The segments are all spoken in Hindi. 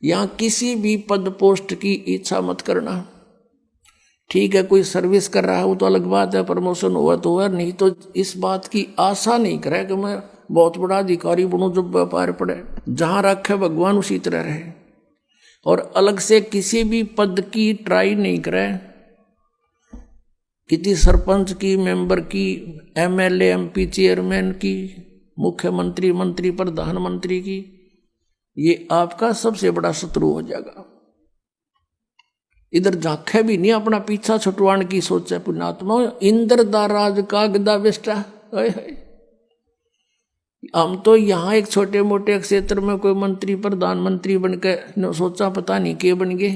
यहां किसी भी पद पोस्ट की इच्छा मत करना। ठीक है, कोई सर्विस कर रहा है वो तो अलग बात है, प्रमोशन हुआ तो हुआ, नहीं तो इस बात की आशा नहीं करे कि मैं बहुत बड़ा अधिकारी बनूं जब व्यापार पड़े। जहां रखे भगवान उसी तरह रहे, और अलग से किसी भी पद की ट्राई नहीं करे। किसी सरपंच की, मेंबर की, एमएलए, एमपी, चेयरमैन की, मुख्यमंत्री, मंत्री, प्रधानमंत्री की, ये आपका सबसे बड़ा शत्रु हो जाएगा। इधर झांके भी नहीं, अपना पीछा छुटवाने की सोचे पुण्यात्मा। इंद्र दा राज का गदा बेस्टा। हम तो यहाँ एक छोटे मोटे क्षेत्र में कोई मंत्री, प्रधानमंत्री बन के सोचा पता नहीं के बन गए,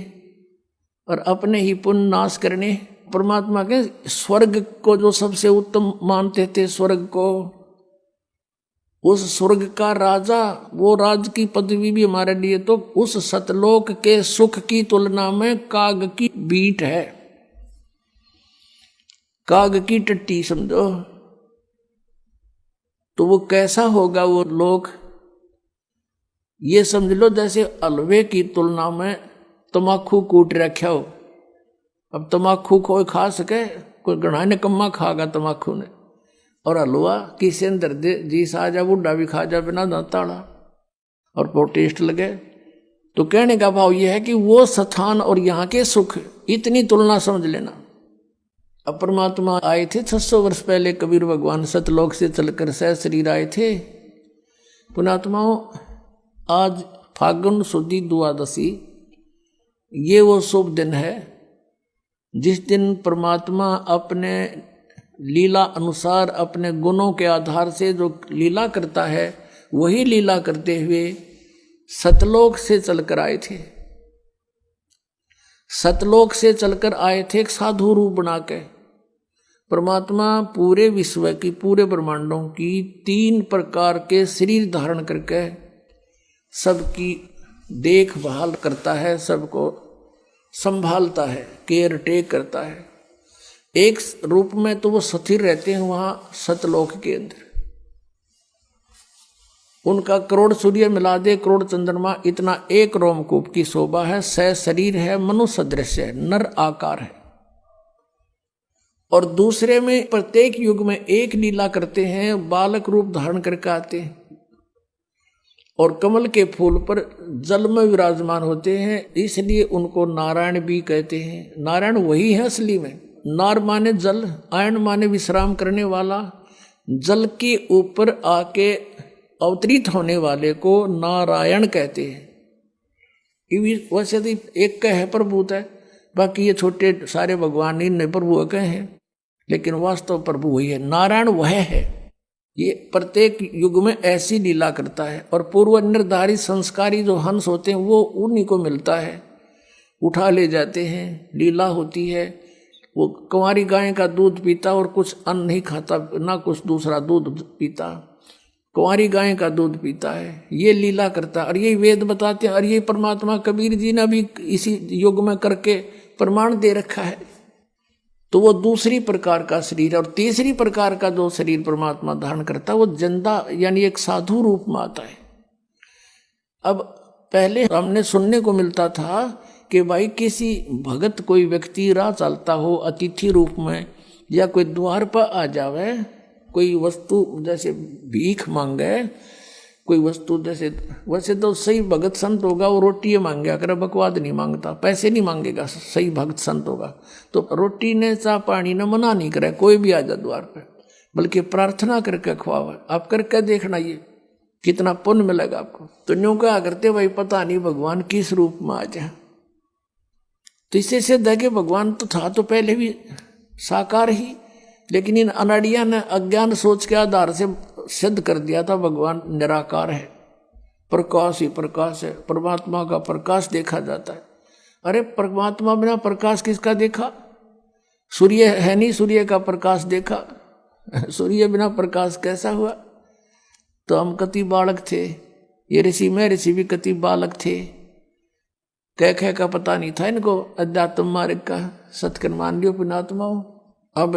और अपने ही पुण्य नाश करने। परमात्मा के स्वर्ग को जो सबसे उत्तम मानते थे, स्वर्ग को, उस स्वर्ग का राजा, वो राज की पदवी भी हमारे लिए तो उस सतलोक के सुख की तुलना में काग की बीट है, काग की टट्टी समझो। तो वो कैसा होगा वो लोक, ये समझ लो जैसे हलवे की तुलना में तमाकू कूट रखा हो। अब तमाकू कोई खा सके, कोई गणा निकम्मा खागा तमाकू ने, और हलवा किसी अंदर दे जी साजा बुढ़ा भी खा जा बिना दांताड़ा, और वो टेस्ट लगे। तो कहने का भाव यह है कि वो स्थान और यहाँ के सुख, इतनी तुलना समझ लेना। अब परमात्मा आए थे 600 वर्ष पहले, कबीर भगवान सतलोक से चलकर सह शरीर आए थे। पुण्यात्माओं, आज फागुन सुदी द्वादशी, ये वो शुभ दिन है जिस दिन परमात्मा अपने लीला अनुसार, अपने गुणों के आधार से जो लीला करता है, वही लीला करते हुए सतलोक से चलकर आए थे। सतलोक से चलकर आए थे एक साधु रूप बना के। परमात्मा पूरे विश्व की, पूरे ब्रह्मांडों की 3 प्रकार के शरीर धारण करके सबकी देखभाल करता है, सबको संभालता है, केयर टेक करता है। एक रूप में तो वो स्थिर रहते हैं वहां सतलोक के अंदर। उनका करोड़ सूर्य मिला दे, करोड़ चंद्रमा, इतना एक रोमकूप की शोभा है। सह शरीर है, मनुष्य दृश्य है, नर आकार है। और दूसरे में प्रत्येक युग में एक लीला करते हैं, बालक रूप धारण करके आते हैं, और कमल के फूल पर जल में विराजमान होते हैं, इसलिए उनको नारायण भी कहते हैं। नारायण वही है असली में। नार माने जल, आयन माने विश्राम करने वाला, जल के ऊपर आके अवतरित होने वाले को नारायण कहते हैं। वैसे तो एक का है प्रभुता है, बाकी ये छोटे सारे भगवान इन प्रभु कहे हैं, लेकिन वास्तव प्रभु वही है। नारायण वह है। ये प्रत्येक युग में ऐसी लीला करता है, और पूर्व निर्धारित संस्कारी जो हंस होते हैं वो उन्हीं को मिलता है, उठा ले जाते हैं, लीला होती है। वो कुंवारी गाय का दूध पीता और कुछ अन्न नहीं खाता, ना कुछ दूसरा दूध पीता, कुंवारी गाय का दूध पीता है, ये लीला करता है। और ये वेद बताते हैं, और ये परमात्मा कबीर जी ने भी इसी युग में करके प्रमाण दे रखा है। तो वो दूसरी प्रकार का शरीर है। और तीसरी प्रकार का जो शरीर परमात्मा धारण करता है वो जंदा, यानी एक साधु रूप में आता है। अब पहले हमने सुनने को मिलता था कि भाई किसी भगत, कोई व्यक्ति राह चलता हो अतिथि रूप में, या कोई द्वार पर आ जावे, कोई वस्तु जैसे भीख मांगे, कोई वस्तु जैसे, वैसे तो सही भगत संत होगा वो रोटी मांगे, अगर बकवाद नहीं मांगता, पैसे नहीं मांगेगा, सही भगत संत होगा तो रोटी ने चाह पानी ने मना नहीं करे, कोई भी आ जाए द्वार पे, बल्कि प्रार्थना करके खुआवा। आप करके देखना ये कितना पुण्य मिलेगा आपको। तो न्यू कहा करते भाई पता नहीं भगवान किस रूप में आ जाए। तो इससे सिद्ध है कि भगवान तो था तो पहले भी साकार ही, लेकिन इन अनाड़िया ने अज्ञान सोच के आधार से सिद्ध कर दिया था भगवान निराकार है, प्रकाश ही प्रकाश है, परमात्मा का प्रकाश देखा जाता है। अरे परमात्मा बिना प्रकाश किसका देखा? सूर्य है नहीं, सूर्य का प्रकाश देखा, सूर्य बिना प्रकाश कैसा हुआ? तो हम कति बालक थे, ये ऋषि में ऋषि भी कति बालक थे, कह का पता नहीं था इनको अध्यात्म मार्ग का। सत्कर्म मान लियो पुण्यात्माओं। अब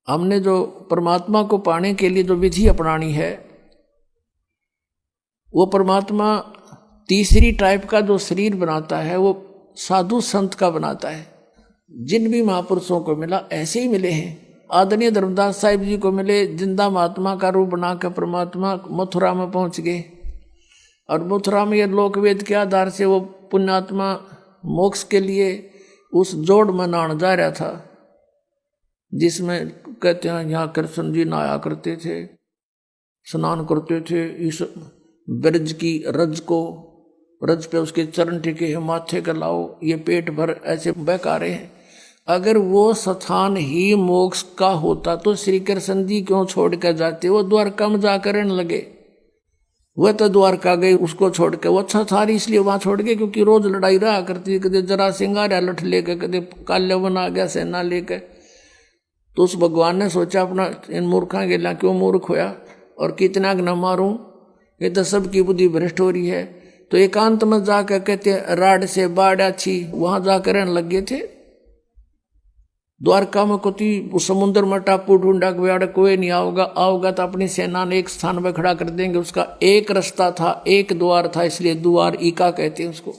हमने जो परमात्मा को पाने के लिए जो विधि अपनानी है वो परमात्मा तीसरी टाइप का जो शरीर बनाता है वो साधु संत का बनाता है। जिन भी महापुरुषों को मिला ऐसे ही मिले हैं। आदरणीय धर्मदास साहिब जी को मिले, जिंदा महात्मा का रूप बनाकर परमात्मा मथुरा में पहुंच गए, और मथुरा में ये लोकवेद के आधार से वो पुण्यात्मा मोक्ष के लिए उस जोड़ में नहाने जा रहा था, जिसमें कहते हैं यहाँ कृष्ण जी नहाया करते थे, स्नान करते थे। इस ब्रज की रज को, रज पे उसके चरण टिके हैं, माथे का लाओ, ये पेट भर ऐसे बहका रहे हैं। अगर वो स्थान ही मोक्ष का होता तो श्री कृष्ण जी क्यों छोड़ कर जाते? वो द्वारका में जाकर रहने लगे। वह तो द्वारका गए उसको छोड़ के, वो अच्छा था इसलिए वहां छोड़ गए क्योंकि रोज लड़ाई रहा करती, कदे जरा सिंगारा लठ लेकर, कदे काल्यवन आ गया सेना लेकर। तो उस भगवान ने सोचा अपना इन मूर्खा के ला क्यों मूर्ख होया और कितना न मारूं, ये तो सबकी बुद्धि भ्रष्ट हो रही है। तो एकांत में जाकर कहते राड से बाढ़ अच्छी, वहां जाकर रहने लग गए थे। द्वारका में कोती उस समुद्र में टापू ढूंढा के कोई नहीं आओगा तो अपनी सेना ने एक स्थान पर खड़ा कर देंगे। उसका एक रास्ता था, एक द्वार था, इसलिए द्वार ईका कहते हैं उसको।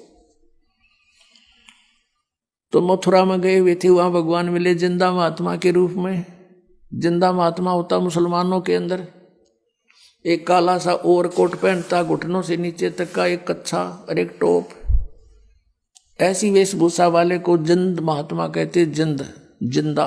तो मथुरा में गए हुए थे, वहां भगवान मिले जिंदा महात्मा के रूप में। जिंदा महात्मा होता मुसलमानों के अंदर, एक काला सा ओवर कोट पहनता, घुटनों से नीचे तक का एक कच्छा और एक टोप, ऐसी वेशभूषा वाले को जिंद महात्मा कहते, जिंदा।